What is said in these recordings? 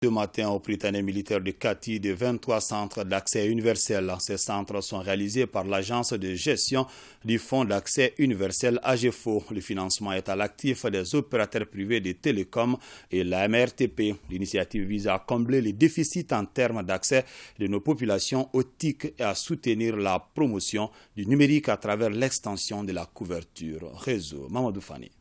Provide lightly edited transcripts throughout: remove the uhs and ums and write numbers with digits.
Ce matin, au Prytanée militaire de Kati, de 23 centres d'accès universel. Ces centres sont réalisés par l'agence de gestion du Fonds d'accès universel AGEFO. Le financement est à l'actif des opérateurs privés de télécom et la MRTP. L'initiative vise à combler les déficits en termes d'accès de nos populations au TIC et à soutenir la promotion du numérique à travers l'extension de la couverture réseau. Mamadou Fani.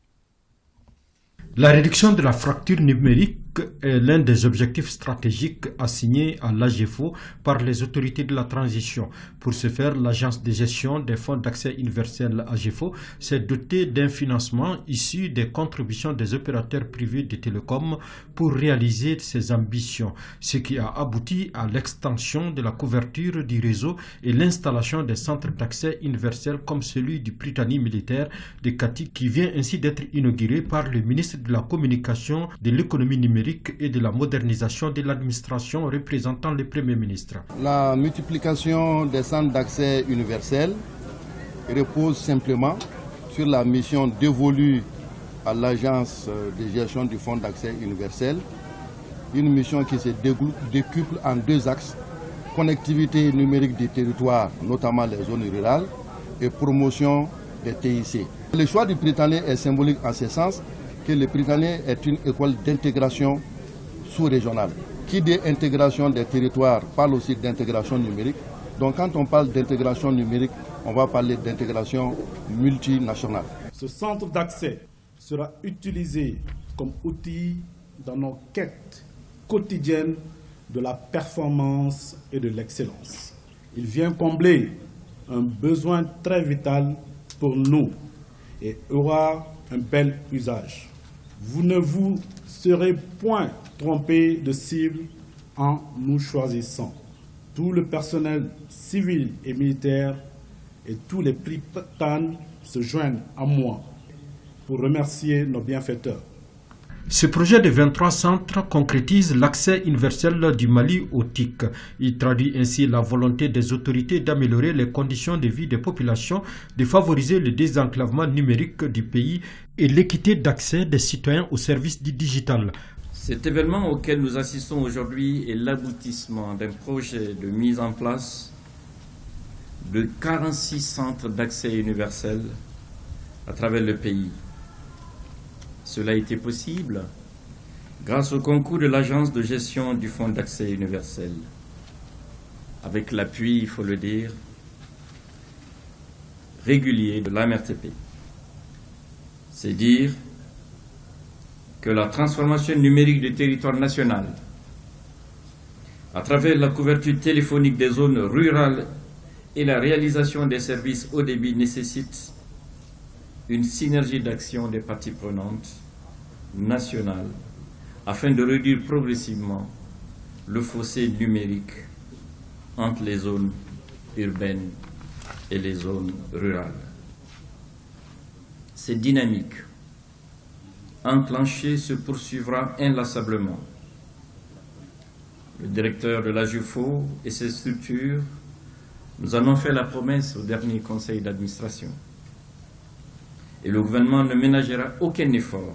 La réduction de la fracture numérique est l'un des objectifs stratégiques assignés à l'AGEFO par les autorités de la transition. Pour ce faire, l'Agence de gestion des fonds d'accès universel AGEFO s'est dotée d'un financement issu des contributions des opérateurs privés de télécom pour réaliser ses ambitions, ce qui a abouti à l'extension de la couverture du réseau et l'installation des centres d'accès universel comme celui du Prytanée militaire de Kati qui vient ainsi d'être inauguré par le ministre de la Communication, de l'économie numérique et de la modernisation de l'administration représentant le Premier ministre. La multiplication des centres d'accès universel repose simplement sur la mission dévolue à l'agence de gestion du Fonds d'accès universel, une mission qui se décuple en deux axes, connectivité numérique des territoires, notamment les zones rurales, et promotion des TIC. Le choix du Prytanée est symbolique en ce sens que le Prytanée est une école d'intégration sous-régionale. Qui dit intégration des territoires parle aussi d'intégration numérique. Donc quand on parle d'intégration numérique, on va parler d'intégration multinationale. Ce centre d'accès sera utilisé comme outil dans nos quêtes quotidiennes de la performance et de l'excellence. Il vient combler un besoin très vital pour nous et aura un bel usage. Vous ne vous serez point trompé de cible en nous choisissant. Tout le personnel civil et militaire et tous les Prytanes se joignent à moi pour remercier nos bienfaiteurs. Ce projet de 23 centres concrétise l'accès universel du Mali au TIC. Il traduit ainsi la volonté des autorités d'améliorer les conditions de vie des populations, de favoriser le désenclavement numérique du pays et l'équité d'accès des citoyens aux services du digital. Cet événement auquel nous assistons aujourd'hui est l'aboutissement d'un projet de mise en place de 46 centres d'accès universel à travers le pays. Cela a été possible grâce au concours de l'Agence de gestion du Fonds d'accès universel, avec l'appui, il faut le dire, régulier de l'AMRTP. C'est dire que la transformation numérique du territoire national, à travers la couverture téléphonique des zones rurales et la réalisation des services haut débit nécessite une synergie d'action des parties prenantes nationales afin de réduire progressivement le fossé numérique entre les zones urbaines et les zones rurales. Cette dynamique enclenchée se poursuivra inlassablement. Le directeur de l'AGEFO et ses structures nous en ont fait la promesse au dernier conseil d'administration. Et le gouvernement ne ménagera aucun effort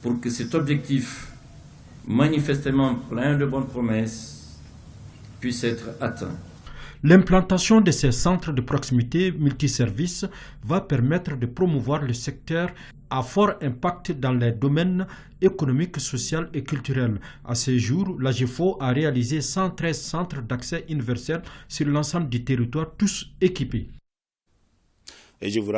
pour que cet objectif, manifestement plein de bonnes promesses, puisse être atteint. L'implantation de ces centres de proximité multiservices va permettre de promouvoir le secteur à fort impact dans les domaines économiques, sociaux et culturels. À ce jour, l'AGEFO a réalisé 113 centres d'accès universel sur l'ensemble du territoire, tous équipés. Et je vous rappelle